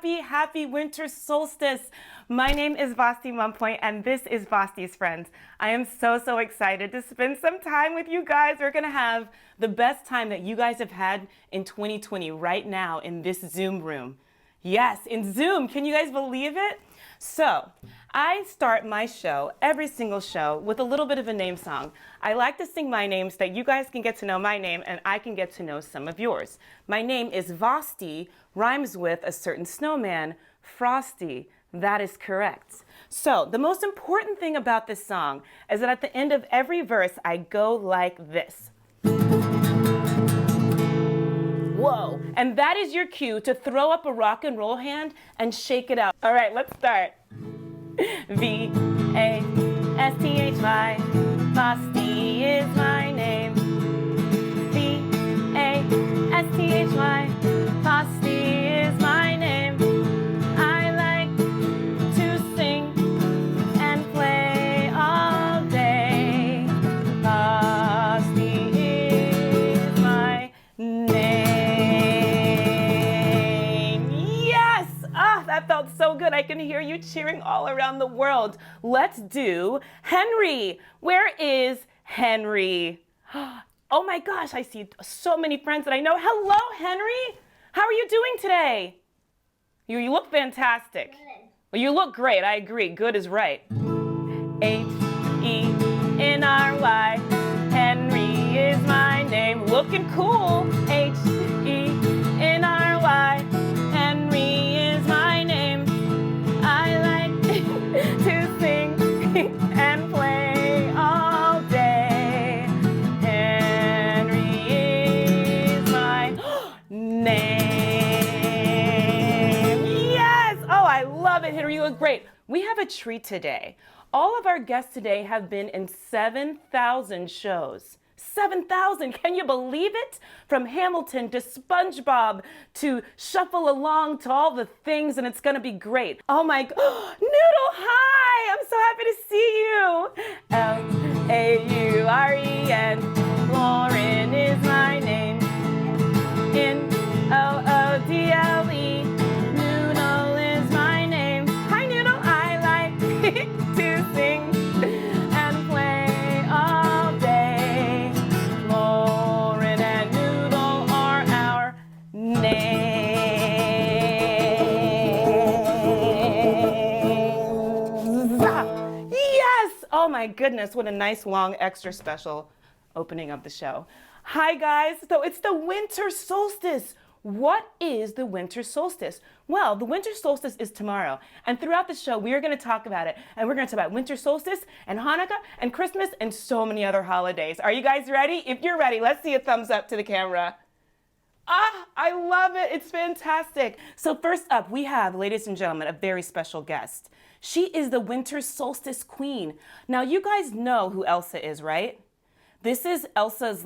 happy winter solstice. My name is Vasthy Mompoint, and this is Vasthy's Friends. I am so excited to spend some time with you guys. We're gonna have the best time that you guys have had in 2020 right now in this Zoom room. Yes, in Zoom, can you guys believe it? So, I start my show, every single show, with a little bit of a name song. I like to sing my name so that you guys can get to know my name and I can get to know some of yours. My name is Vasthy, rhymes with a certain snowman, Frosty. That is correct. So, the most important thing about this song is that at the end of every verse, I go like this. Whoa. And that is your cue to throw up a rock and roll hand and shake it out. All right, let's start. V-A-S-T-H-Y, Vasthy is my name. V-A-S-T-H-Y, Vasthy is my name. I like to sing and play all day. Vasthy is my name. Yes! Ah, that felt so good. I can hear you cheering all around the world. Let's do Henry. Where is Henry? Oh my gosh, I see so many friends that I know. Hello, Henry. How are you doing today? You look fantastic. Good. Well, you look great. I agree. Good is right. H-E-N-R-Y. Henry is my name. Looking cool. H-E-N-R-Y. Henry is my name. I like to sing and play all day. Henry is my name. Yes! Oh, I love it, Henry. You look great. We have a treat today. All of our guests today have been in 7,000 shows. 7,000, can you believe it? From Hamilton to SpongeBob to Shuffle Along to all the things, and it's gonna be great. Oh my God, Noodle, hi! I'm so happy to see you. L-A-U-R-E-N, Lauren is my name. N-O-O-D-L-E, Noodle is my name. Hi Noodle, I like to sing and play all day. Lauren and Noodle are our names. Yes! Oh my goodness, what a nice long extra special opening of the show. Hi guys, so it's the winter solstice. What is the winter solstice? Well, the winter solstice is tomorrow, and throughout the show we are going to talk about it, and we're going to talk about winter solstice and Hanukkah and Christmas and so many other holidays. Are you guys ready? If you're ready, let's see a thumbs up to the camera. Ah, I love it. It's fantastic. So first up, we have, ladies and gentlemen, a very special guest. She is the winter solstice queen. Now, you guys know who Elsa is, right? This is Elsa's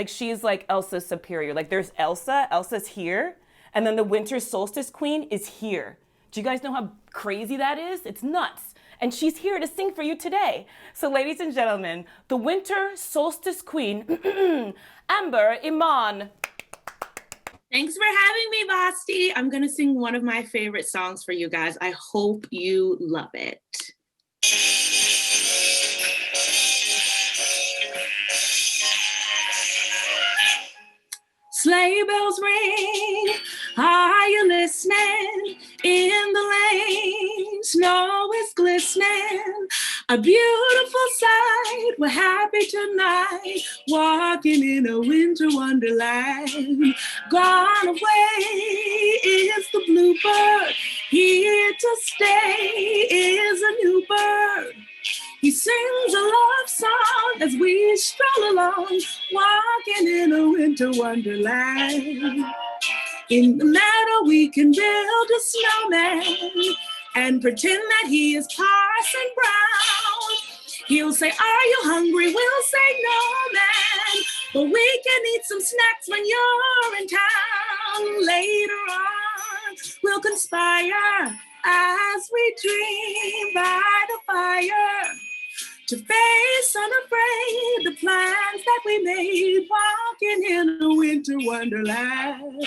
she's like Elsa's superior. Like there's Elsa, Elsa's here, and then the winter solstice queen is here. Do you guys know how crazy that is? It's nuts. And she's here to sing for you today. So ladies and gentlemen, the winter solstice queen, Amber Iman. Thanks for having me, Vasthy. I'm going to sing one of my favorite songs for you guys. I hope you love it. Sleigh bells ring, are you listening? In the lane, snow is glistening, a beautiful sight. We're happy tonight, walking in a winter wonderland. Gone away is the bluebird, here to stay is a new bird. He sings a love song as we stroll along, walking in a winter wonderland. In the meadow we can build a snowman and pretend that he is Parson Brown. He'll say, are you hungry? We'll say, no, man, but we can eat some snacks when you're in town. Later on, we'll conspire as we dream by the fire to face unafraid the plans that we made, walking in a winter wonderland.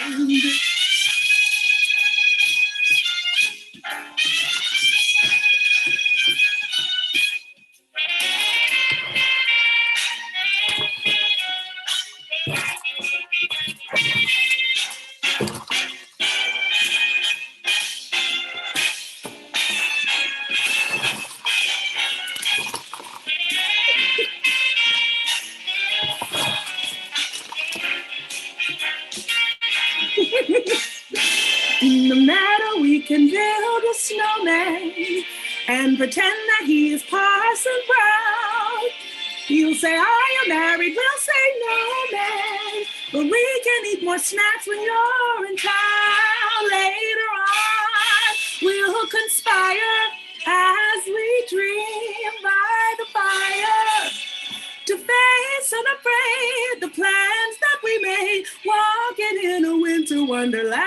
doesn't matter, we can build a snowman and pretend that he is Parson Brown. You'll say, are you married? We'll say, no, man. But we can eat more snacks when you're in town. Later on, we'll conspire as we dream by the fire to face unafraid the plans that we made. Walking in a winter wonderland.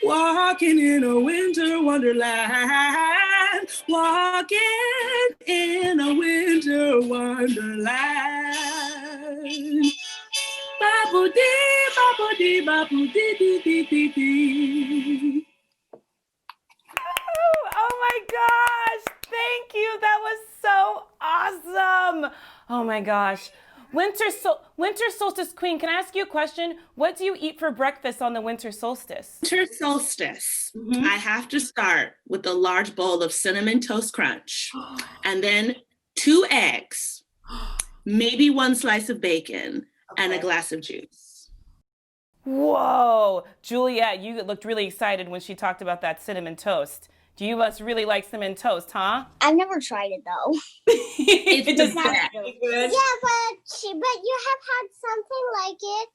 Walking in a winter wonderland. Walking in a winter wonderland. Ba-boo-dee, ba-boo-dee, ba-boo-dee-dee-dee-dee-dee. Oh my gosh, thank you. That was so awesome. Oh my gosh. Winter solstice queen, can I ask you a question? What do you eat for breakfast on the winter solstice? Winter solstice. I have to start with a large bowl of cinnamon toast crunch and then 2 eggs, maybe 1 slice of bacon, and a glass of juice. Whoa, Juliet, you looked really excited when she talked about that cinnamon toast. Do you must really like cinnamon toast, huh? I've never tried it though. It's just the best. really good. Yeah, but you have had something like it.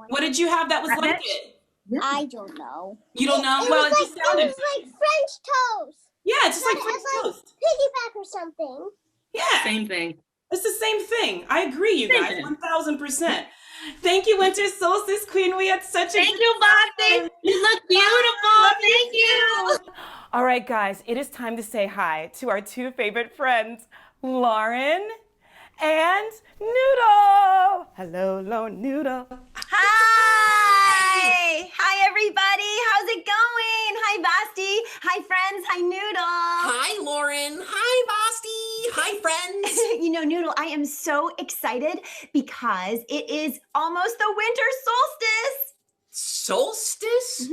What did you have that was like it? I don't know. You don't know? It Well, was it just sounded. It was like French toast. Yeah, it's just like It French has toast. piggyback or something. Yeah, Same thing. it's the same thing. I agree, you Same guys, thing. 1000%. Thank you, Winter Solstice Queen. We had such a Thank you, Vasthy. You look beautiful. Thank you. All right, guys, it is time to say hi to our 2 favorite friends, Lauren and Noodle. Hello, Lauren Noodle. Hi! Hi, everybody. How's it going? Hi, Vasthy. Hi, friends. Hi, Noodle. Hi, Lauren. Hi, Vasthy. Hi, friends. You know, Noodle, I am so excited because it is almost the winter solstice. Solstice?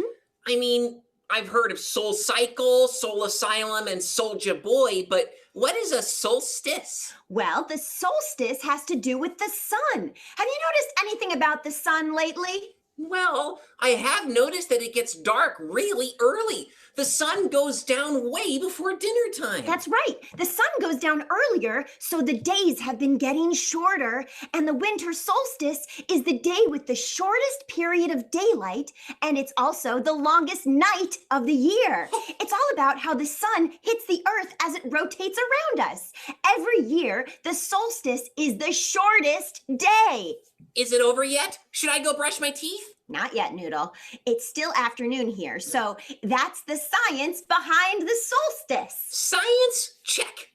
I mean, I've heard of Soul Cycle, Soul Asylum, and Soulja Boy, but what is a solstice? Well, the solstice has to do with the sun. Have you noticed anything about the sun lately? Well, I have noticed that it gets dark really early. The sun goes down way before dinner time. That's right. The sun goes down earlier, so the days have been getting shorter, and the winter solstice is the day with the shortest period of daylight, and it's also the longest night of the year. It's all about how the sun hits the earth as it rotates around us. Every year, the solstice is the shortest day. Is it over yet? Should I go brush my teeth? Not yet, Noodle. It's still afternoon here, so that's the science behind the solstice. Science? Check.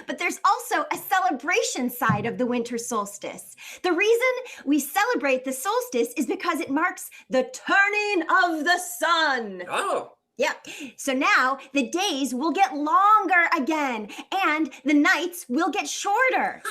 But there's also a celebration side of the winter solstice. The reason we celebrate the solstice is because it marks the turning of the sun. Oh. Yep. So now the days will get longer again and the nights will get shorter.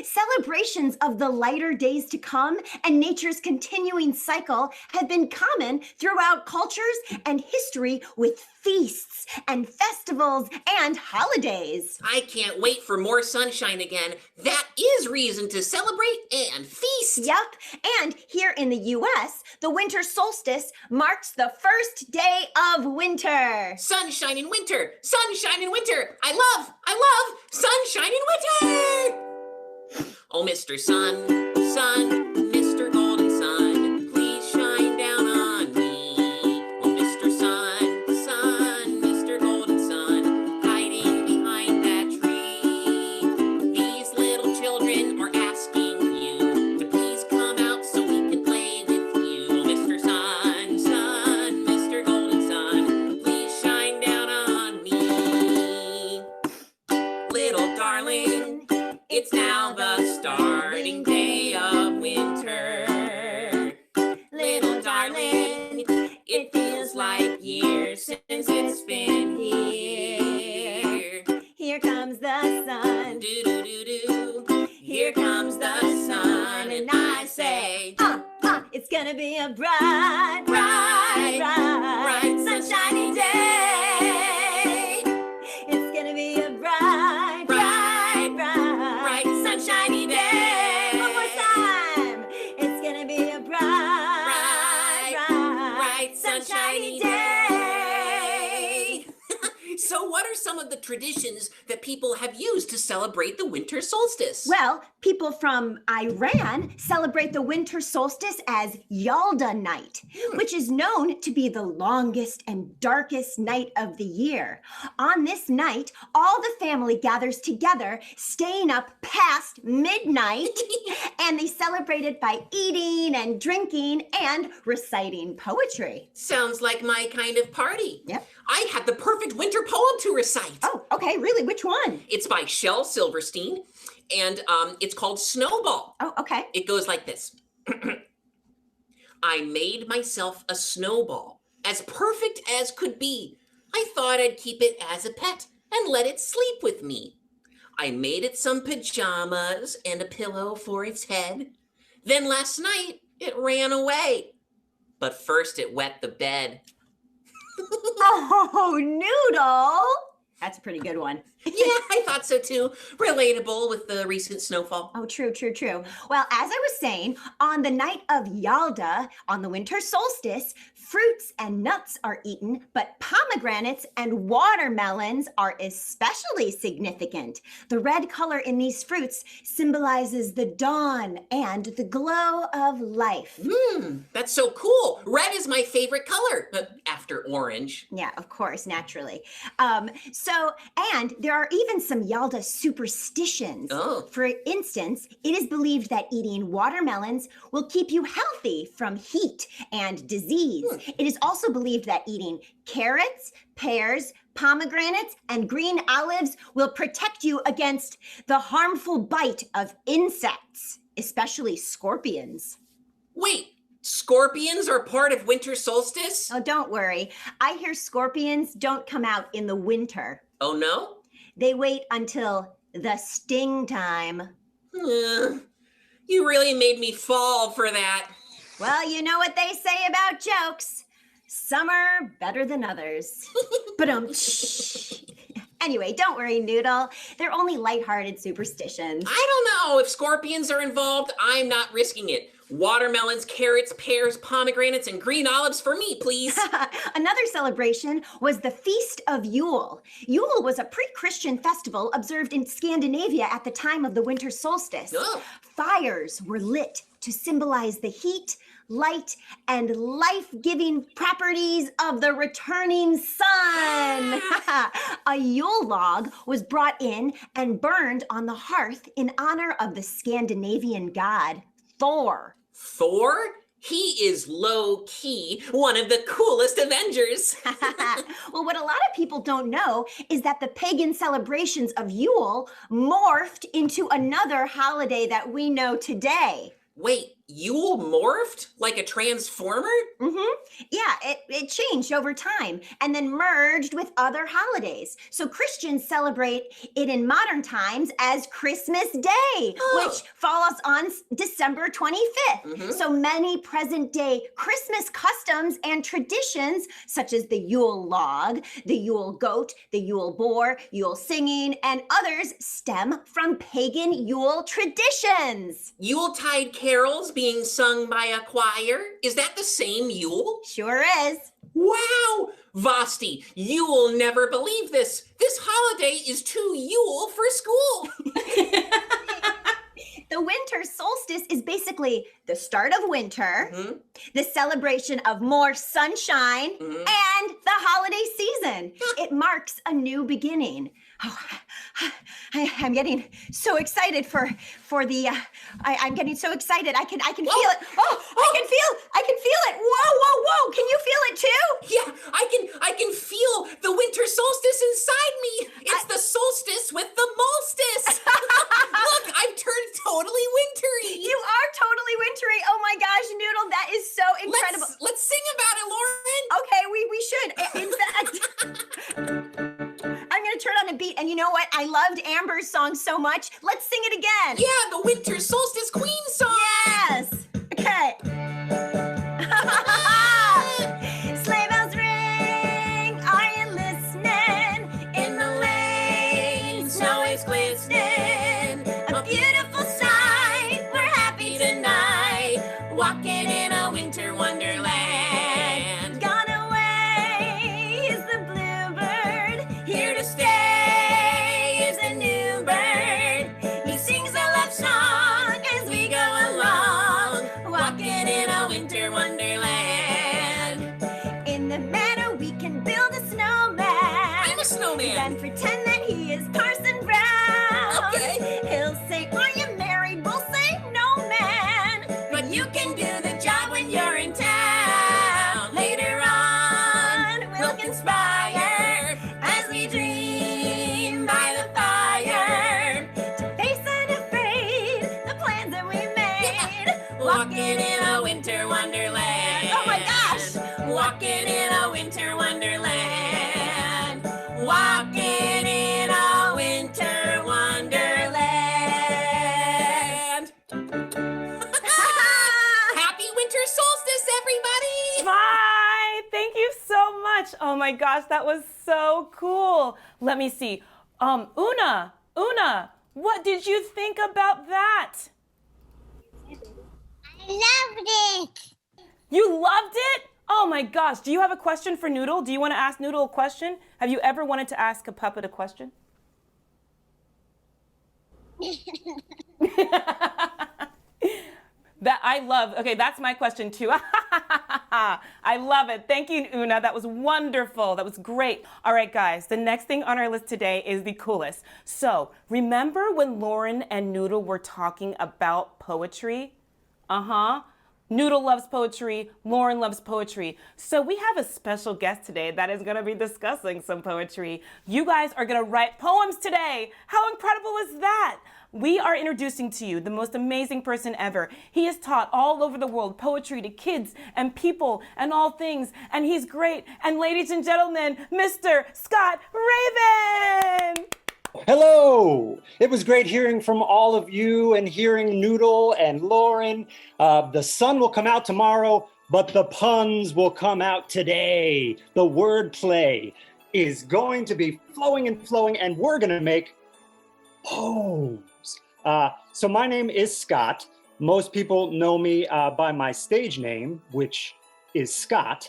Celebrations of the lighter days to come and nature's continuing cycle have been common throughout cultures and history with feasts and festivals and holidays. I can't wait for more sunshine again. That is reason to celebrate and feast. Yep. And here in the US, the winter solstice marks the first day of winter. Sunshine in winter. Sunshine in winter. I love sunshine in winter. Oh, Mr. Sun, Sun, Mr. Golden Sun, please shine down on me. Oh, Mr. Sun, Sun, Mr. Golden Sun, hiding behind that tree. These little children are asking you to please come out so we can play with you. Oh, Mr. Sun, Sun, Mr. Golden Sun, please shine down on me. Little darling, it's now the starting day of winter. Little darling, it feels like years since it's been here. Here comes the sun. Do-do-do-do. Here comes the sun, and I say, It's gonna be a bright, bright, bright, sunshiny day. It's gonna be a bright, Bright, bright, sunshiny day. One more time. It's gonna be a bright, Bright, sunshiny day. some of the traditions that people have used to celebrate the winter solstice? Well, people from Iran celebrate the winter solstice as Yalda night, which is known to be the longest and darkest night of the year. On this night, all the family gathers together, staying up past midnight, and they celebrate it by eating and drinking and reciting poetry. Sounds like my kind of party. Yep. I had the perfect winter poem to recite. Oh, okay, really? Which one? It's by Shel Silverstein, and it's called Snowball. Oh, okay. It goes like this. I made myself a snowball, as perfect as could be. I thought I'd keep it as a pet and let it sleep with me. I made it some pajamas and a pillow for its head. Then last night, it ran away. But first it wet the bed. Oh, Noodle! That's a pretty good one. Yeah, I thought so too. Relatable with the recent snowfall. Oh, true. Well, as I was saying, on the night of Yalda, on the winter solstice, fruits and nuts are eaten, but pomegranates and watermelons are especially significant. The red color in these fruits symbolizes the dawn and the glow of life. That's so cool. Red is my favorite color, after orange. Yeah, of course, naturally. And there are even some Yalda superstitions. Oh. For instance, it is believed that eating watermelons will keep you healthy from heat and disease. It is also believed that eating carrots, pears, pomegranates, and green olives will protect you against the harmful bite of insects, especially scorpions. Wait, scorpions are part of winter solstice? Oh, don't worry. I hear scorpions don't come out in the winter. Oh no? They wait until the sting time. You really made me fall for that. Well, you know what they say about jokes. Some are better than others. But Anyway, don't worry, Noodle. They're only lighthearted superstitions. I don't know. If scorpions are involved, I'm not risking it. Watermelons, carrots, pears, pomegranates, and green olives for me, please. Another celebration was the Feast of Yule. Yule was a pre-Christian festival observed in Scandinavia at the time of the winter solstice. Oh. Fires were lit to symbolize the heat, light, and life-giving properties of the returning sun. A Yule log was brought in and burned on the hearth in honor of the Scandinavian god, Thor. Thor? He is low-key one of the coolest Avengers. Well, what a lot of people don't know is that the pagan celebrations of Yule morphed into another holiday that we know today. Wait, Yule morphed like a transformer? Yeah, it changed over time and then merged with other holidays. So Christians celebrate it in modern times as Christmas Day, which falls on December 25th. So many present day Christmas customs and traditions, such as the Yule log, the Yule goat, the Yule boar, Yule singing, and others stem from pagan Yule traditions. Yuletide carols being sung by a choir? Is that the same Yule? Sure is. Wow! Vasthy, you will never believe this. This holiday is too Yule for school. The winter solstice is basically the start of winter, the celebration of more sunshine, and the holiday season. It marks a new beginning. Oh, I'm getting so excited for the. I'm getting so excited. I can feel it. Oh, I can feel it. Whoa! Can you feel it too? Yeah, I can feel the winter solstice inside me. It's the solstice with the molstice. Look, I've turned totally wintry. You are totally wintry. Oh my gosh, Noodle, that is so incredible. Let's sing about it, Lauren. Okay, we should. In fact, I'm gonna turn on a beat, and you know what? I loved Amber's song so much. Let's sing it again. Yeah, the winter solstice queen song. Yes. Okay. Sleigh bells ring, are you listening? In the lane, snow is glistening. A beautiful sight, we're happy tonight. Walking in a winter wonderland. Gone away is the bluebird, here to stay. Walking in a winter wonderland. Oh my gosh. Walking in a winter wonderland. Walking in a winter wonderland. Happy winter solstice, everybody! Bye. Thank you so much. Oh my gosh, that was so cool. Let me see. Una, what did you think about that? I loved it. You loved it? Oh my gosh. Do you have a question for Noodle? Do you want to ask Noodle a question? Have you ever wanted to ask a puppet a question? That I love. Okay, that's my question too. I love it. Thank you, Una. That was wonderful. That was great. All right, guys, the next thing on our list today is the coolest. So, remember when Lauren and Noodle were talking about poetry? Noodle loves poetry. Lauren loves poetry. So we have a special guest today that is going to be discussing some poetry. You guys are going to write poems today. How incredible is that? We are introducing to you the most amazing person ever. He has taught all over the world poetry to kids and people and all things, and he's great. And ladies and gentlemen, Mr. Scott Raven! Hello! It was great hearing from all of you and hearing Noodle and Lauren. The sun will come out tomorrow, but the puns will come out today. The wordplay is going to be flowing and flowing, and we're going to make poems. So my name is Scott. Most people know me by my stage name, which is Scott.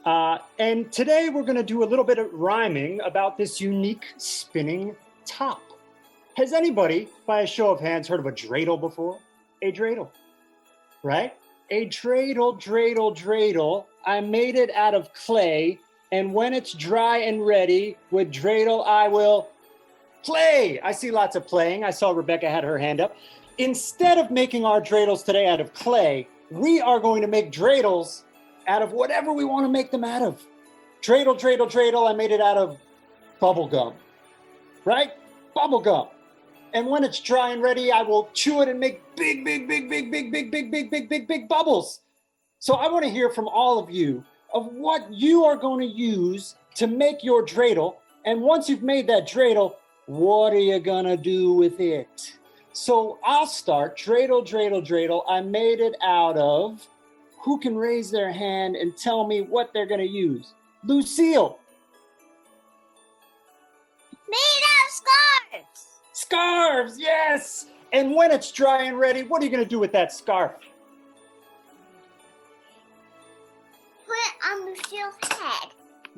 And today we're going to do a little bit of rhyming about this unique spinning top. Has anybody, by a show of hands, heard of a dreidel before? A dreidel, right? A dreidel, dreidel, dreidel. I made it out of clay, and when it's dry and ready, with dreidel I will play. I see lots of playing. I saw Rebecca had her hand up. Instead of making our dreidels today out of clay, we are going to make dreidels out of whatever we want to make them out of. Dreidel, dreidel, dreidel. I made it out of bubble gum. Right? Bubble gum. And when it's dry and ready, I will chew it and make big, big, big, big, big, big, big, big, big, big, big bubbles. So I want to hear from all of you of what you are going to use to make your dreidel. And once you've made that dreidel, what are you going to do with it? So I'll start. Dreidel, dreidel, dreidel. I made it out of. Who can raise their hand and tell me what they're going to use? Lucille. Made of scarves. Scarves, yes. And when it's dry and ready, what are you going to do with that scarf? Put it on Lucille's head.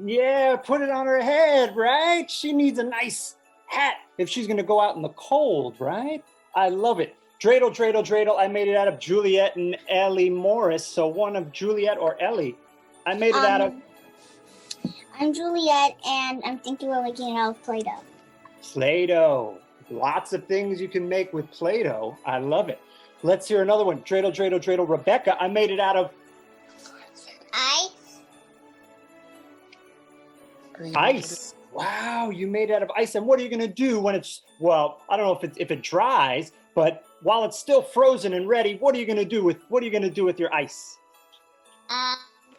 Yeah, put it on her head, right? She needs a nice hat if she's going to go out in the cold, right? I love it. Dreidel, dreidel, dreidel. I made it out of Juliet and Ellie Morris. So one of Juliet or Ellie. I made it out of... I'm Juliet, and I'm thinking we're making it out of Play-Doh. Play-Doh. Lots of things you can make with Play-Doh. I love it. Let's hear another one. Dreidel, dreidel, dreidel. Rebecca, I made it out of... Ice. Wow, you made it out of ice. And what are you going to do when it's, well, I don't know if it dries, but while it's still frozen and ready, what are you going to do with your ice?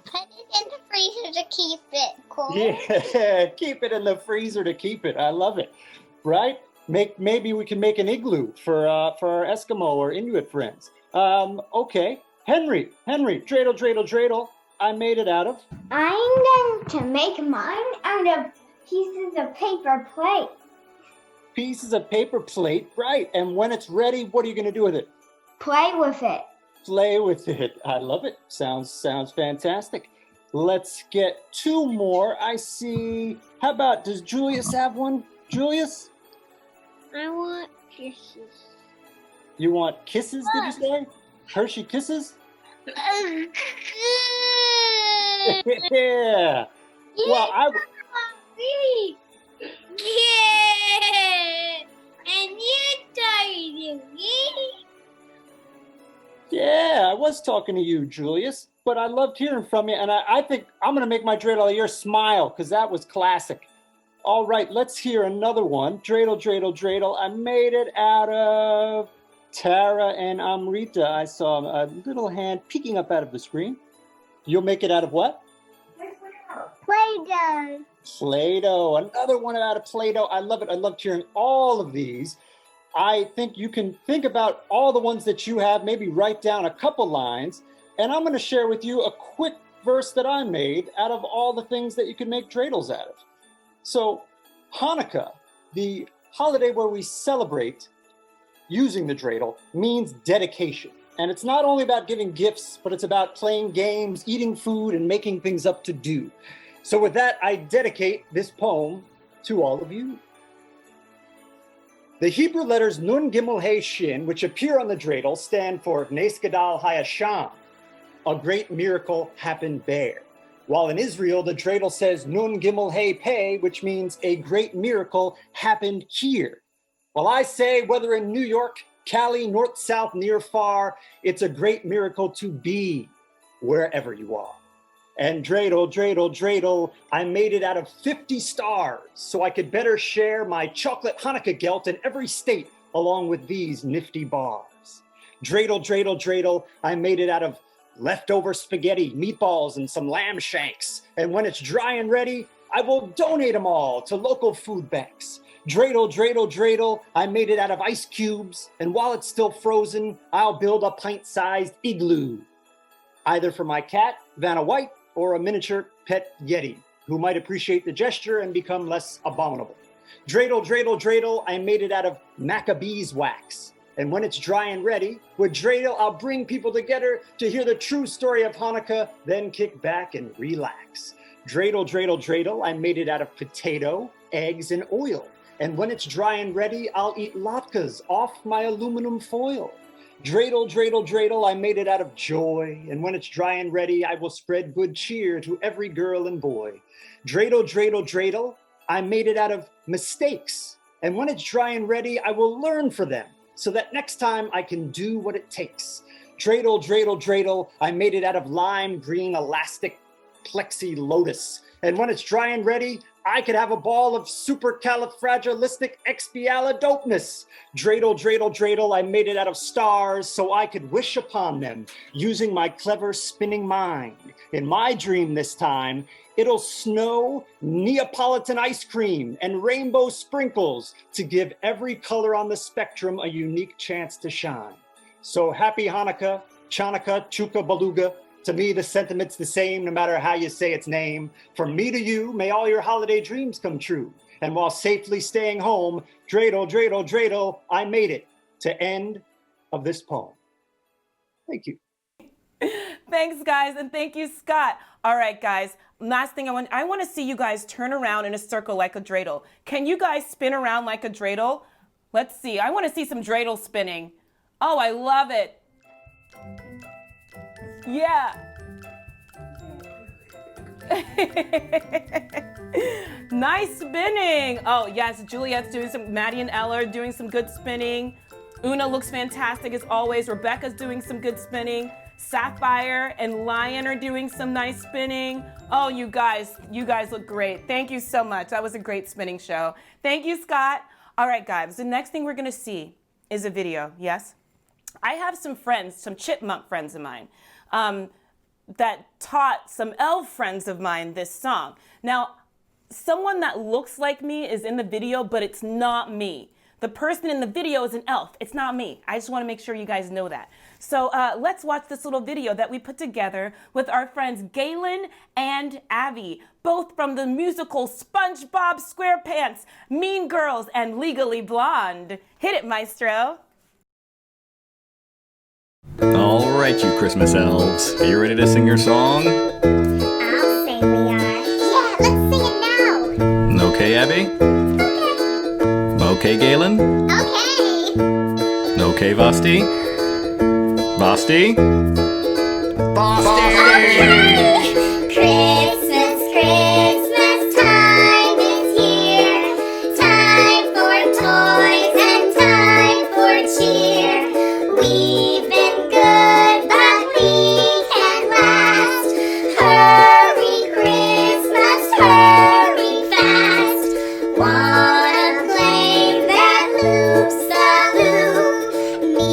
Put it in the freezer to keep it cool. Yeah, keep it in the freezer to keep it. I love it. Right? Maybe we can make an igloo for our Eskimo or Inuit friends. Okay. Henry, dreidel, dreidel, dreidel. I made it out of. I'm going to make mine out of pieces of paper plate. Pieces of paper plate, right. And when it's ready, what are you going to do with it? Play with it. Play with it. I love it. Sounds fantastic. Let's get two more. I see. How about, does Julius have one? Julius? I want kisses. You want kisses, did you say? Hershey Kisses? Yeah. Well, And you talking to me? Yeah, I was talking to you, Julius, but I loved hearing from you, and I think I'm going to make my dreidel out of your smile, because that was classic. All right, let's hear another one. Dreidel, dreidel, dreidel. I made it out of Tara and Amrita, I saw a little hand peeking up out of the screen. You'll make it out of what? Play-Doh. Play-Doh. Another one out of Play-Doh. I love it. I love hearing all of these. I think you can think about all the ones that you have, maybe write down a couple lines, and I'm going to share with you a quick verse that I made out of all the things that you can make dreidels out of. So Hanukkah, the holiday where we celebrate using the dreidel, means dedication. And it's not only about giving gifts, but it's about playing games, eating food, and making things up to do. So with that, I dedicate this poem to all of you. The Hebrew letters Nun Gimel He Shin, which appear on the dreidel, stand for Nes Gadal Hayasham, a great miracle happened there. While in Israel, the dreidel says Nun Gimel He Pei, which means a great miracle happened here. Well, I say, whether in New York, Cali, north, south, near, far, it's a great miracle to be wherever you are. And dreidel, dreidel, dreidel, I made it out of 50 stars so I could better share my chocolate Hanukkah gelt in every state along with these nifty bars. Dreidel, dreidel, dreidel, I made it out of leftover spaghetti, meatballs, and some lamb shanks. And when it's dry and ready, I will donate them all to local food banks. Dreidel, dreidel, dreidel, I made it out of ice cubes. And while it's still frozen, I'll build a pint-sized igloo, either for my cat, Vanna White, or a miniature pet Yeti, who might appreciate the gesture and become less abominable. Dreidel, dreidel, dreidel, I made it out of Maccabees wax. And when it's dry and ready, with dreidel, I'll bring people together to hear the true story of Hanukkah, then kick back and relax. Dreidel, dreidel, dreidel, I made it out of potato, eggs, and oil. And when it's dry and ready, I'll eat latkes off my aluminum foil. Dreidel, dreidel, dreidel, I made it out of joy. And when it's dry and ready, I will spread good cheer to every girl and boy. Dreidel, dreidel, dreidel, I made it out of mistakes. And when it's dry and ready, I will learn for them so that next time I can do what it takes. Dreidel, dreidel, dreidel, I made it out of lime green elastic plexi lotus. And when it's dry and ready, I could have a ball of supercalifragilisticexpialidocious. Dreidel, dreidel, dreidel, I made it out of stars so I could wish upon them using my clever spinning mind. In my dream this time, it'll snow Neapolitan ice cream and rainbow sprinkles to give every color on the spectrum a unique chance to shine. So happy Hanukkah, Chanukah, Chuka, Beluga. To me, the sentiment's the same, no matter how you say its name. From me to you, may all your holiday dreams come true. And while safely staying home, dreidel, dreidel, dreidel, I made it to end of this poem. Thank you. Thanks, guys, and thank you, Scott. All right, guys, last thing I want to see you guys turn around in a circle like a dreidel. Can you guys spin around like a dreidel? Let's see. I want to see some dreidel spinning. Oh, I love it. Yeah. Nice spinning. Oh, yes, Juliet's doing some, Maddie and Ella are doing some good spinning. Una looks fantastic as always. Rebecca's doing some good spinning. Sapphire and Lion are doing some nice spinning. Oh, you guys look great. Thank you so much. That was a great spinning show. Thank you, Scott. All right, guys, the next thing we're gonna see is a video, yes? I have some friends, some chipmunk friends of mine, that taught some elf friends of mine this song. Now, someone that looks like me is in the video, but it's not me. The person in the video is an elf. It's not me. I just want to make sure you guys know that. So let's watch this little video that we put together with our friends Galen and Abby, both from the musical SpongeBob SquarePants, Mean Girls, and Legally Blonde. Hit it, maestro. All right, you Christmas elves. Are you ready to sing your song? I'll say we are. Yeah, let's sing it now. Okay, Abby? Okay. Okay, Galen? Okay. Okay, Vasthy? Vasthy? Christmas, Christmas time is here. Time for toys and time for cheer. We've been good, but we can't last. Hurry, Christmas, hurry fast. Wanna play that loops the loop? Me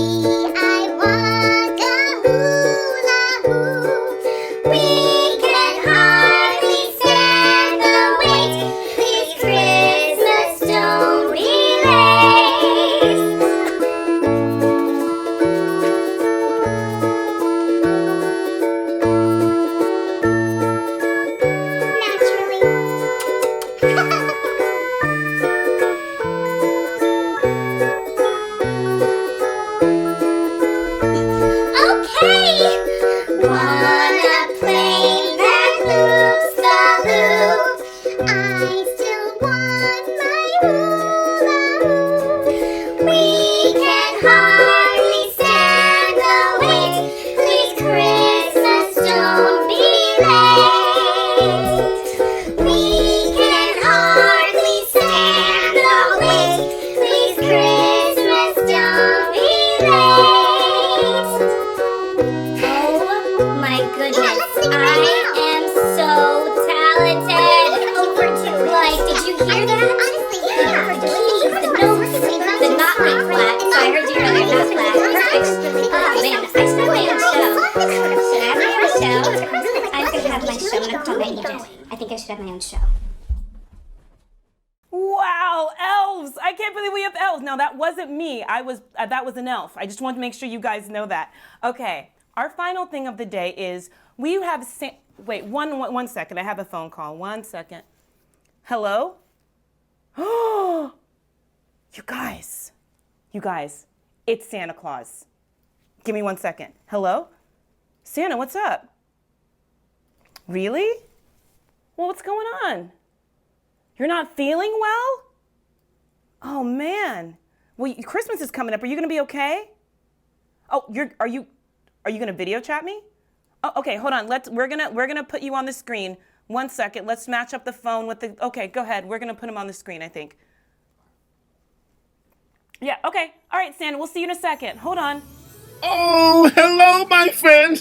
Oh my goodness. I am so talented. Like, did you hear that? Honestly, yeah. The keys, the notes, the not being flat. So I heard you earlier, not flat. Perfect. Oh man, I should have my own show. Should I have my own show? I could have my show. I'm not calling Egypt. I think I should have my own show. Wow, elves! I can't believe we have elves. Now that wasn't me. That was an elf. I just wanted to make sure you guys know that. Okay, our final thing of the day is we have. Wait, one second. I have a phone call. 1 second. Hello? Oh, you guys, it's Santa Claus. Give me 1 second. Hello? Santa, what's up? Really? Well, what's going on? You're not feeling well? Oh man. Well, Christmas is coming up. Are you gonna be okay? Oh, are you gonna video chat me? Oh, okay, hold on. We're gonna put you on the screen. 1 second. Let's match up the phone with the. Okay, go ahead. We're gonna put him on the screen, I think. Yeah. Okay. All right, Santa. We'll see you in a second. Hold on. Oh, hello, my friend.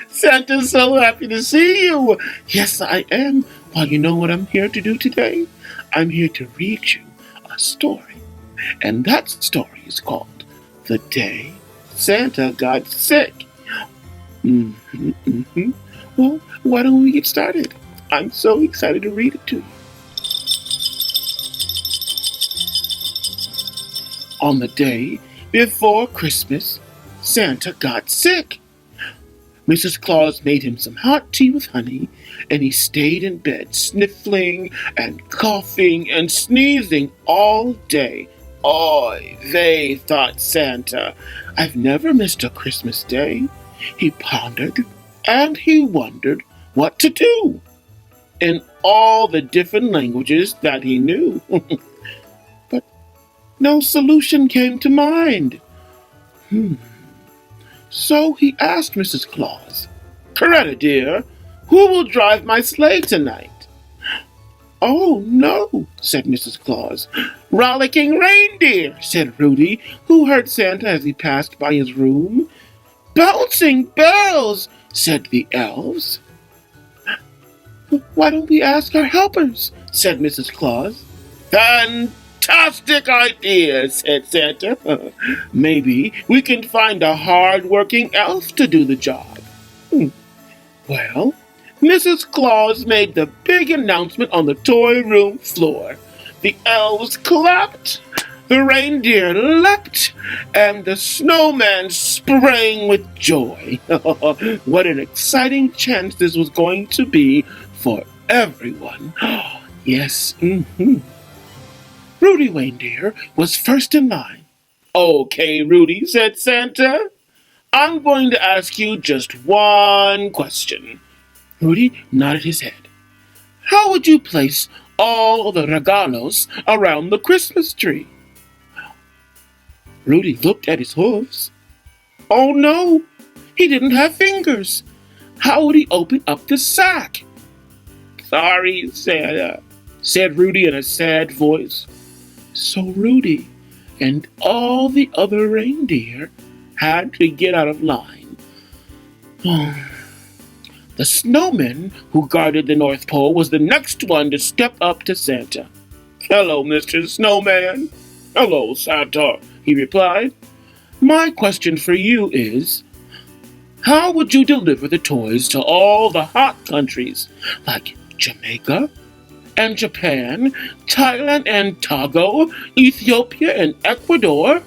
Santa's so happy to see you. Yes, I am. Well, you know what I'm here to do today? I'm here to read you a story. And that story is called The Day Santa Got Sick. Well, why don't we get started? I'm so excited to read it to you. On the day before Christmas, Santa got sick. Mrs. Claus made him some hot tea with honey, and he stayed in bed sniffling and coughing and sneezing all day. Oy vey, thought Santa. I've never missed a Christmas day. He pondered, and he wondered what to do in all the different languages that he knew. But no solution came to mind. So he asked Mrs. Claus, "Coretta, dear, who will drive my sleigh tonight?" "Oh, no," said Mrs. Claus. "Rollicking reindeer," said Rudy, who heard Santa as he passed by his room. "Bouncing bells," said the elves. "Why don't we ask our helpers?" said Mrs. Claus. "Fantastic idea," said Santa. "Maybe we can find a hard-working elf to do the job." Well, Mrs. Claus made the big announcement on the toy room floor. The elves clapped, the reindeer leapt, and the snowman sprang with joy. What an exciting chance this was going to be for everyone. Yes, Rudy Reindeer was first in line. "Okay, Rudy," said Santa. "I'm going to ask you just one question." Rudy nodded his head. "How would you place all the regalos around the Christmas tree?" Rudy looked at his hooves. Oh no, he didn't have fingers. How would he open up the sack? "Sorry, Santa," said Rudy in a sad voice. So Rudy and all the other reindeer had to get out of line. The snowman who guarded the North Pole was the next one to step up to Santa. "Hello, Mr. Snowman." "Hello, Santa," he replied. "My question for you is, how would you deliver the toys to all the hot countries like Jamaica and Japan, Thailand and Togo, Ethiopia and Ecuador?"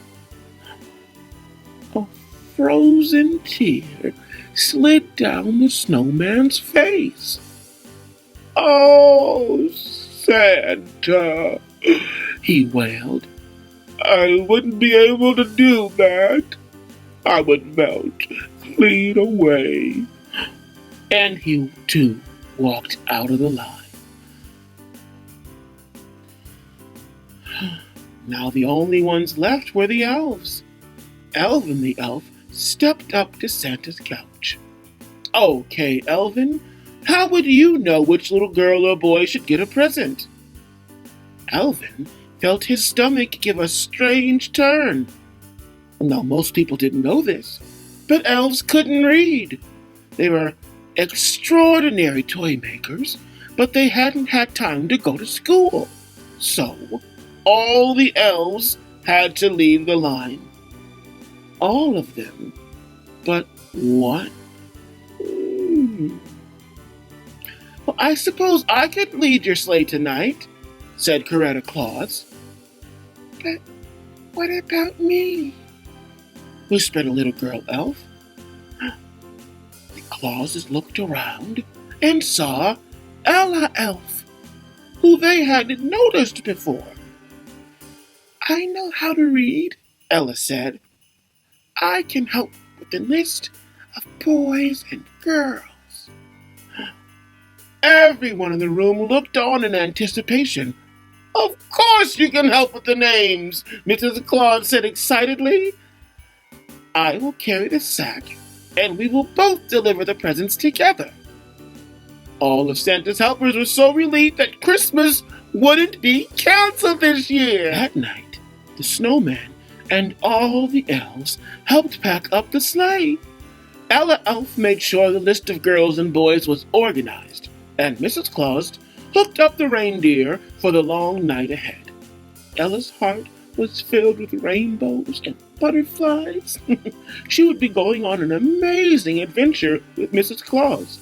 A frozen tear slid down the snowman's face. "Oh, Santa," he wailed. "I wouldn't be able to do that. I would melt clean away." And he, too, walked out of the line. Now the only ones left were the elves. Elvin the elf stepped up to Santa's couch. "Okay, Elvin, how would you know which little girl or boy should get a present?" Elvin felt his stomach give a strange turn. Now, most people didn't know this, but elves couldn't read. They were extraordinary toy makers, but they hadn't had time to go to school. So, all the elves had to leave the line. All of them, but one. Well, I suppose I could lead your sleigh tonight, said Coretta Claus. But what about me? Whispered a little girl elf. The Clauses looked around and saw Ella Elf, who they hadn't noticed before. I know how to read, Ella said. I can help with the list of boys and girls. Everyone in the room looked on in anticipation. Of course you can help with the names, Mrs. Claus said excitedly. I will carry the sack, and we will both deliver the presents together. All of Santa's helpers were so relieved that Christmas wouldn't be canceled this year. That night, the snowman and all the elves helped pack up the sleigh. Ella Elf made sure the list of girls and boys was organized, and Mrs. Claus hooked up the reindeer for the long night ahead. Ella's heart was filled with rainbows and butterflies. She would be going on an amazing adventure with Mrs. Claus,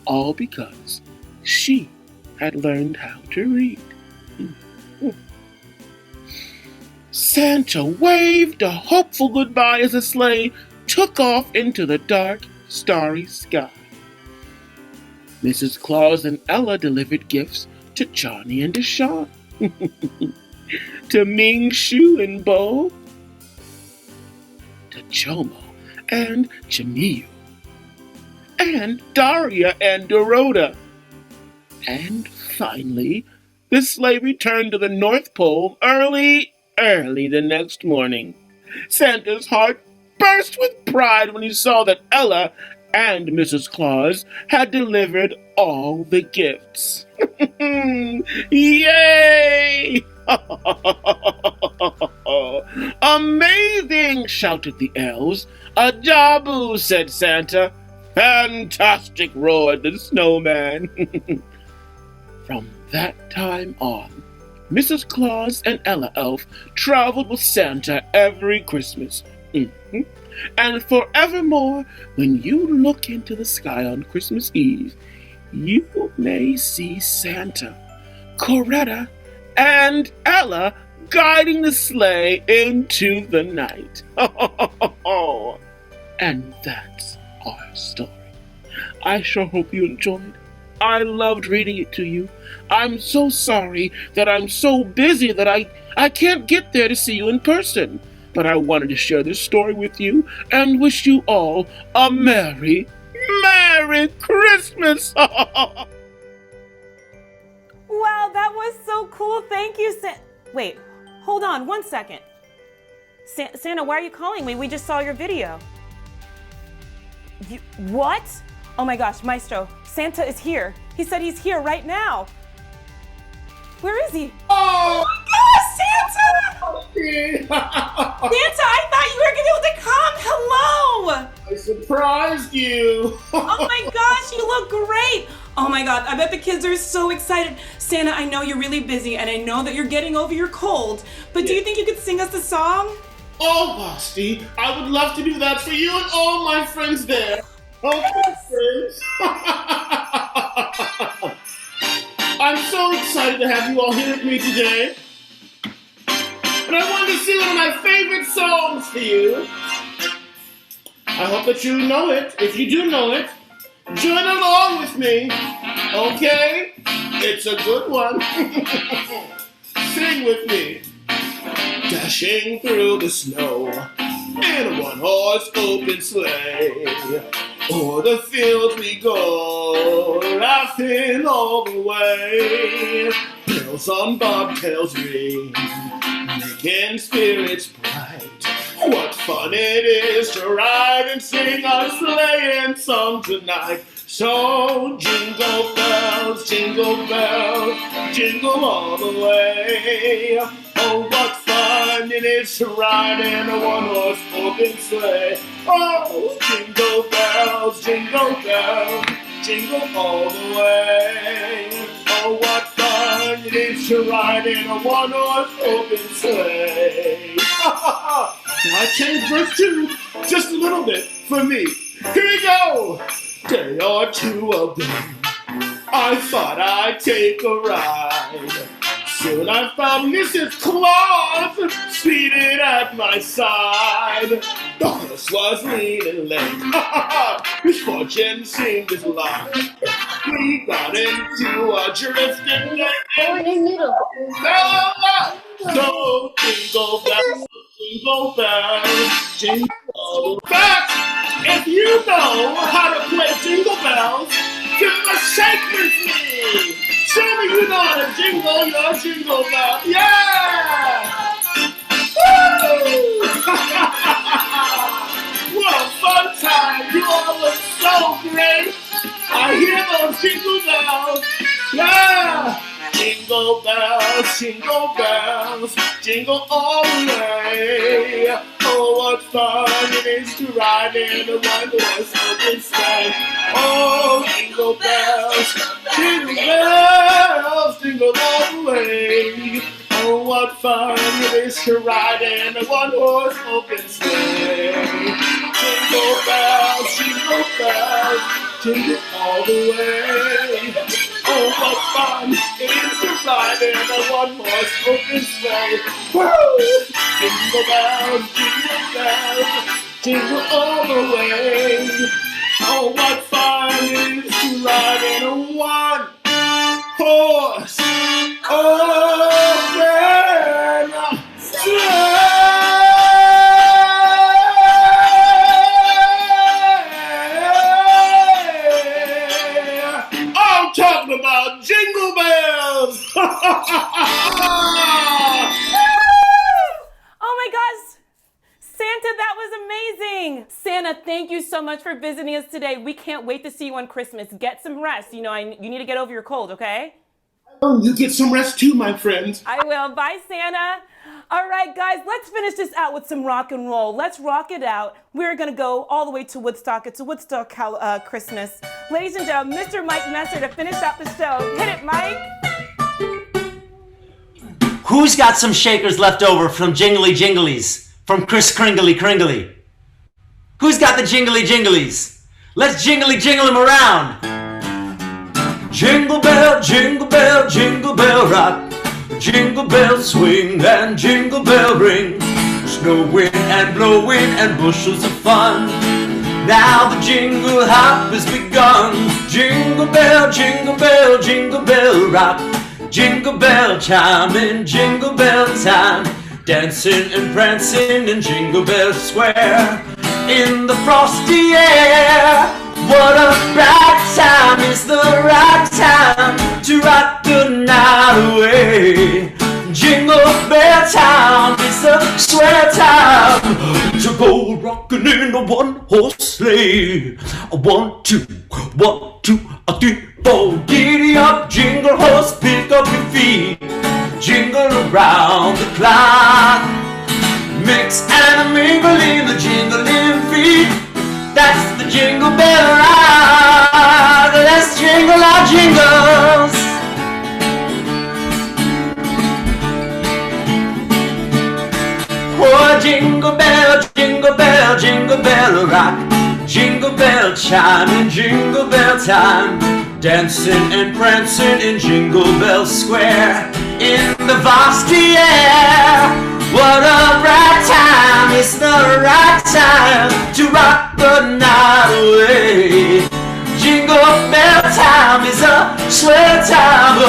all because she had learned how to read. Santa waved a hopeful goodbye as the sleigh took off into the dark, starry sky. Mrs. Claus and Ella delivered gifts to Johnny and to Sean, to Ming, Shu, and Bo, to Chomo and Chimiyu, and Daria and Dorota. And finally, the sleigh returned to the North Pole early the next morning. Santa's heart burst with pride when he saw that Ella and Mrs. Claus had delivered all the gifts. Yay! Amazing! Shouted the elves. Ajabu! Said Santa. Fantastic! Roared the snowman. From that time on, Mrs. Claus and Ella Elf traveled with Santa every Christmas. And forevermore, when you look into the sky on Christmas Eve, you may see Santa, Coretta, and Ella guiding the sleigh into the night. And that's our story. I sure hope you enjoyed. I loved reading it to you. I'm so sorry that I'm so busy that I can't get there to see you in person. But I wanted to share this story with you and wish you all a Merry, Merry Christmas! Wow, that was so cool. Thank you, Wait, hold on 1 second. Santa, why are you calling me? We just saw your video. What? Oh my gosh, Maestro, Santa is here. He said he's here right now. Where is he? Oh my gosh, Santa! Santa, I thought you were gonna be able to come. Hello! I surprised you! Oh my gosh, you look great! Oh my god, I bet the kids are so excited. Santa, I know you're really busy and I know that you're getting over your cold, but do you think you could sing us a song? Oh, Vasthy, I would love to do that for you and all my friends there. Okay, friends. I'm so excited to have you all here with me today. And I wanted to sing one of my favorite songs for you. I hope that you know it. If you do know it, join along with me. Okay? It's a good one. Sing with me. Dashing through the snow in a one-horse open sleigh. O'er the fields we go, laughing all the way. Bells on bobtails ring, making spirits bright. What fun it is to ride and sing a sleighing song tonight. So jingle bells, jingle all the way. Oh, what fun fun it is to ride in a one-horse open sleigh. Oh, jingle bells, jingle all the way. Oh, what fun it is to ride in a one-horse open sleigh. Now I changed verse 2 just a little bit for me. Here we go. Day or two ago, I thought I'd take a ride. Soon I found Mrs. Claus seated at my side. The horse was lean and lame. His fortune seemed his lot. We got into a drifting and fell off. So jingle bells, jingle bells, jingle bells. If you know how to play jingle bells, give them a shake with me. Show me you know how to jingle your jingle bell. Yeah! Woo! What a fun time. You all look so great. I hear those jingle bells. Yeah! Jingle bells, jingle all the way. Oh, what fun it is to ride in a one-horse open sleigh. Oh, jingle bells, jingle all the way. Oh, what fun it is to ride in a one-horse open sleigh. Jingle bells, jingle all the way. Oh, what fun it is to ride in a one-horse open sleigh. Woo! Jingle bells, jingle all the way. Oh, what fun it is to ride in a one-horse open sleigh. Talking about jingle bells! Oh my gosh! Santa, that was amazing! Santa, thank you so much for visiting us today. We can't wait to see you on Christmas. Get some rest. You know, you need to get over your cold, okay? Oh, you get some rest too, my friend. I will. Bye, Santa. All right, guys, let's finish this out with some rock and roll. Let's rock it out. We're going to go all the way to Woodstock. It's a Woodstock Christmas. Ladies and gentlemen, Mr. Mike Messer to finish out the show. Hit it, Mike. Who's got some shakers left over from Jingly Jinglies? From Kris Kringly Kringly? Who's got the Jingly Jinglies? Let's jingly jingle them around. Jingle bell, jingle bell, jingle bell rock. Jingle bell swing and jingle bell ring. Snowing and blowing and bushels of fun. Now the jingle hop has begun. Jingle bell, jingle bell, jingle bell rock. Jingle bell chime in jingle bell time. Dancing and prancing in Jingle Bell Square. In the frosty air. What a bright time, it's the right time to rock the night away. Jingle bell time, it's the swear time to go rockin' in a one-horse sleigh. 1, 2, 1, 2, 3, 4. Giddy up, jingle horse, pick up your feet. Jingle around the clock. Mix and mingle in the jingling feet. That's the Jingle Bell Ride. Let's jingle our jingles. Oh, jingle bell, jingle bell, jingle bell rock. Jingle bell chime in jingle bell time. Dancing and prancing in Jingle Bell Square. In the Vasthy air. What a bright time, it's the right time to rock the night away. Jingle bell time is a swear time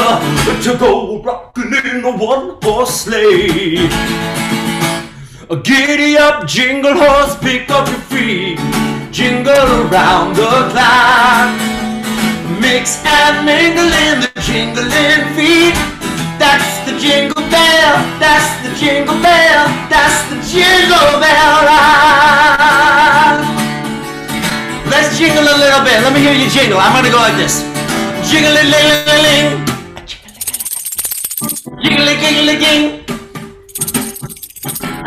to go rockin' in a one-horse sleigh. Giddy up, jingle horse, pick up your feet. Jingle around the clock. Mix and mingle in the jingling feet. That's the jingle bell, that's the jingle bell, that's the jingle bell ride. Let's jingle a little bit. Let me hear you jingle. I'm gonna go like this. Jingling-ling-ling-ling. Jingling-ling-ling-ling.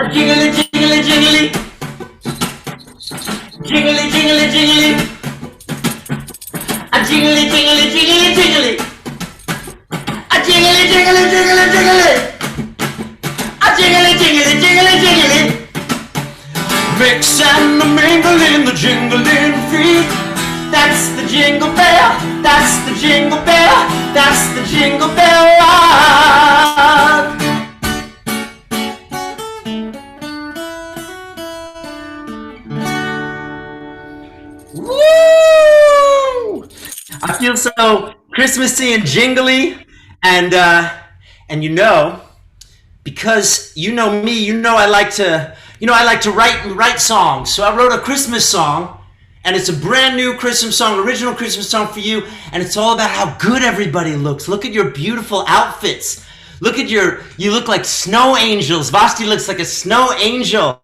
A jingly, jingly, jingly. Jingly, jingly, jingly. A jingly, jingly, jingly, jingly. A jingly, jingly, jingly, jingly. A jingly, jingly, jingly, jingly. Mix and mingle in the jingling feet. That's the jingle bell. That's the jingle bell. That's the jingle bell rock. Woo! I feel so Christmassy and jingly, and because you know me, I like to write songs. So I wrote a Christmas song, and it's a brand new Christmas song, original Christmas song for you, and it's all about how good everybody looks. Look at your beautiful outfits. You look like snow angels. Vasthy looks like a snow angel.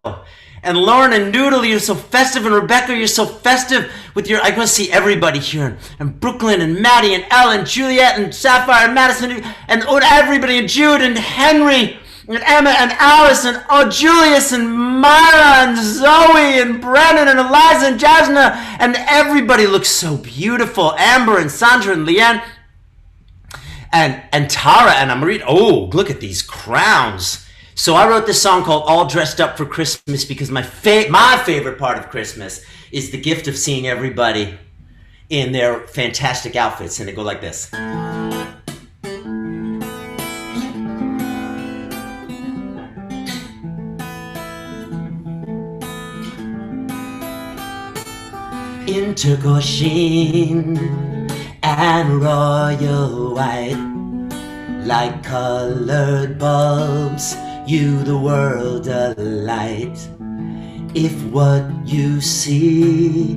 And Lauren and Noodle, you're so festive, and Rebecca, you're so festive with your, I want to see everybody here, and Brooklyn, and Maddie, and Ellen, Juliet, and Sapphire, and Madison, and everybody, and Jude, and Henry, and Emma, and Alice, and Julius, and Myra, and Zoe, and Brennan, and Eliza, and Jasna, and everybody looks so beautiful. Amber, and Sandra, and Leanne, and Tara, and I'm reading, oh, look at these crowns. So I wrote this song called All Dressed Up for Christmas because my favorite part of Christmas is the gift of seeing everybody in their fantastic outfits. And they go like this. In turquoise sheen and royal white, like colored bulbs, you the world a light. If what you see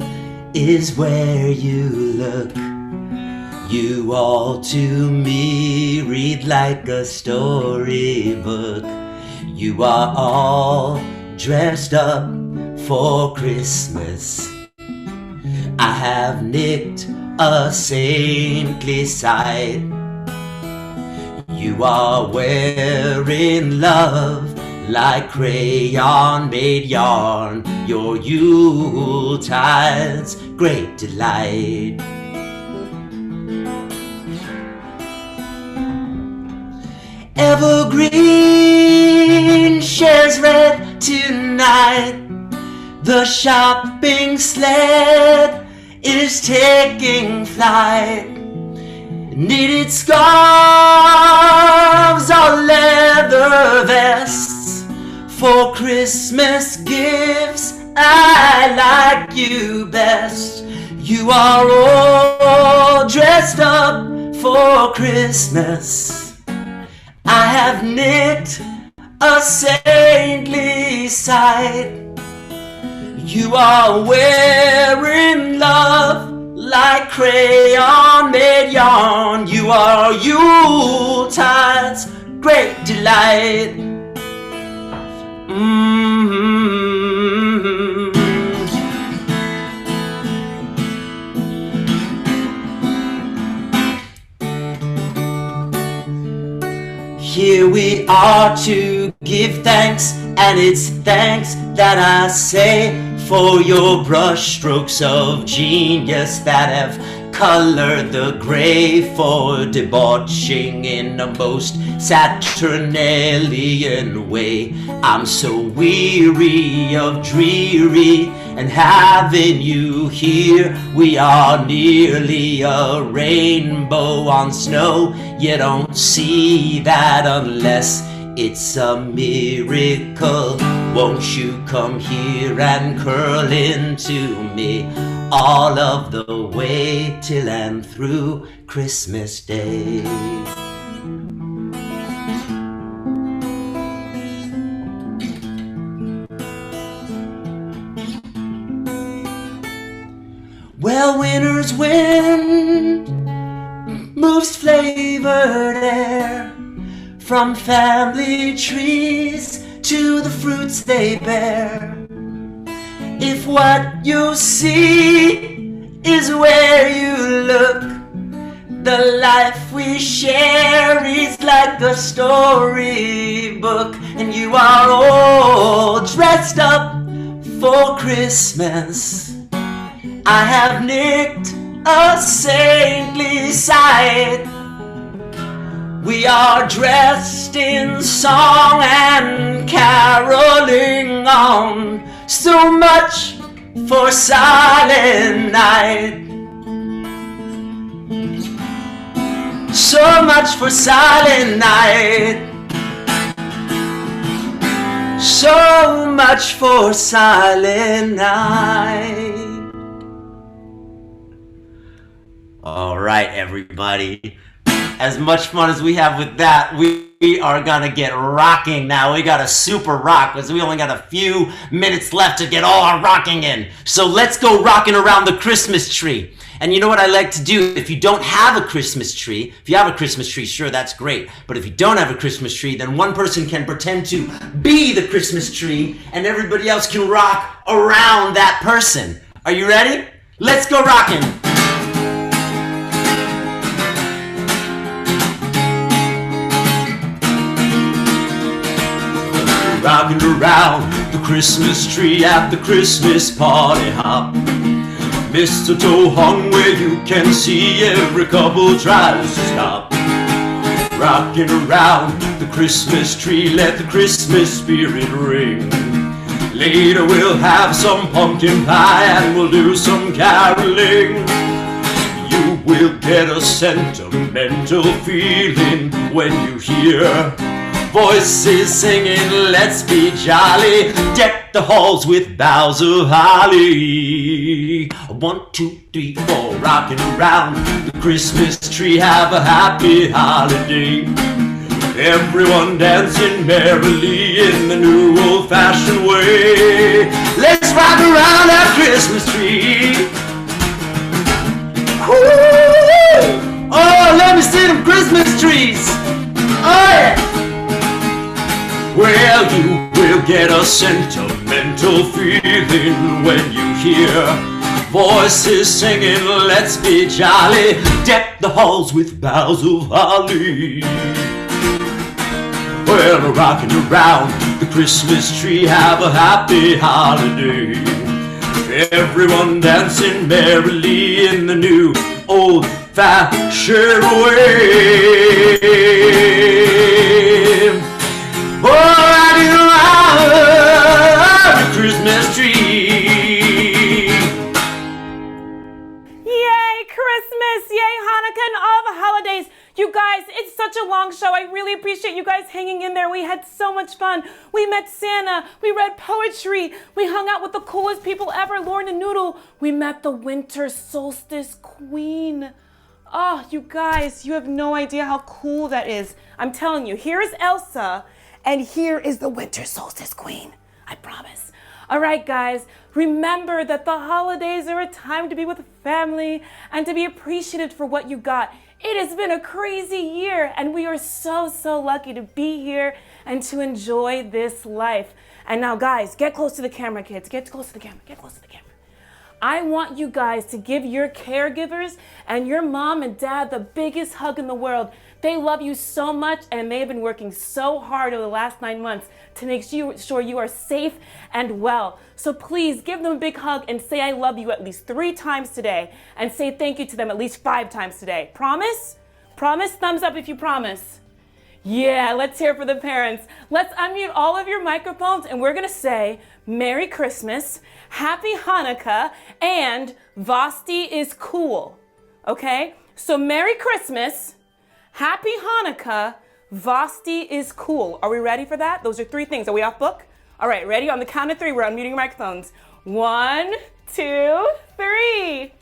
is where you look, you all to me read like a storybook. You are all dressed up for Christmas. I have nicked a saintly sight. You are wearing love like crayon made yarn, your Yuletide's great delight. Evergreen shares red tonight. The shopping sled is taking flight. Knitted scarves or leather vests for Christmas gifts. I like you best. You are all dressed up for Christmas. I have knit a saintly sight. You are wearing love like crayon made yarn. You are Yuletide's great delight. Here we are to give thanks, and it's thanks that I say for your brush strokes of genius that have colored the gray, for debauching in a most Saturnalian way. I'm so weary of dreary and having you here. We are nearly a rainbow on snow. You don't see that unless it's a miracle. Won't you come here and curl into me all of the way till and through Christmas Day? Well, winter's wind moves flavored air from family trees to the fruits they bear. If what you see is where you look, The life we share is like a storybook, and you are all dressed up for Christmas. I have nicked a saintly sight. We are dressed in song and caroling on. So much for Silent Night. So much for Silent Night. So much for Silent Night. All right, everybody. As much fun as we have with that, we are gonna get rocking now. We gotta super rock because we only got a few minutes left to get all our rocking in. So let's go rocking around the Christmas tree. And you know what I like to do? If you don't have a Christmas tree, if you have a Christmas tree, sure, that's great. But if you don't have a Christmas tree, then one person can pretend to be the Christmas tree and everybody else can rock around that person. Are you ready? Let's go rocking. Rocking around the Christmas tree at the Christmas party hop. Mistletoe hung where you can see every couple tries to stop. Rocking around the Christmas tree, let the Christmas spirit ring. Later we'll have some pumpkin pie and we'll do some caroling. You will get a sentimental feeling when you hear voices singing, let's be jolly. Deck the halls with boughs of holly. 1, 2, 3, 4, rocking around the Christmas tree. Have a happy holiday. Everyone dancing merrily in the new old-fashioned way. Let's rock around that Christmas tree. Woo! Oh, let me see them Christmas trees. Oh, yeah. Well, you will get a sentimental feeling when you hear voices singing, let's be jolly. Deck the halls with boughs of holly. Well, rocking around the Christmas tree, have a happy holiday. Everyone dancing merrily in the new old-fashioned way. Oh, rocking around the Christmas tree. Yay, Christmas! Yay, Hanukkah and all the holidays! You guys, it's such a long show. I really appreciate you guys hanging in there. We had so much fun. We met Santa. We read poetry. We hung out with the coolest people ever, Lauren and Noodle. We met the winter solstice queen. Oh, you guys, you have no idea how cool that is. I'm telling you, here's Elsa, and here is the winter solstice queen. I promise. All right, guys, remember that the holidays are a time to be with family and to be appreciative for what you got. It has been a crazy year, and we are so lucky to be here and to enjoy this life. And now, guys, get close to the camera, kids. Get close to the camera. Get close to the camera. I want you guys to give your caregivers and your mom and dad the biggest hug in the world. They love you so much, and they have been working so hard over the last 9 months to make sure you are safe and well. So please give them a big hug and say I love you at least 3 times today, and say thank you to them at least 5 times today. Promise? Promise? Thumbs up if you promise. Yeah, let's hear it for the parents. Let's unmute all of your microphones, and we're gonna say Merry Christmas, Happy Hanukkah, and Vasthy is cool. Okay? So Merry Christmas, Happy Hanukkah, Vasthy is cool. Are we ready for that? Those are 3 things. Are we off book? All right, ready? On the count of 3, we're unmuting your microphones. 1, 2, 3.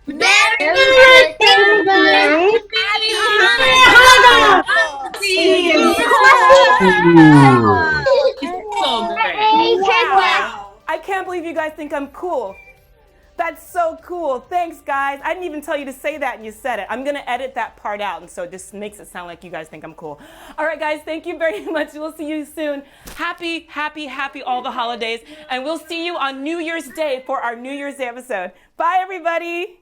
Merry Christmas! Happy Hanukkah! Wow. I can't believe you guys think I'm cool. That's so cool. Thanks, guys. I didn't even tell you to say that, and you said it. I'm going to edit that part out, and so it just makes it sound like you guys think I'm cool. All right, guys, thank you very much. We'll see you soon. Happy all the holidays, and we'll see you on New Year's Day for our New Year's Day episode. Bye, everybody.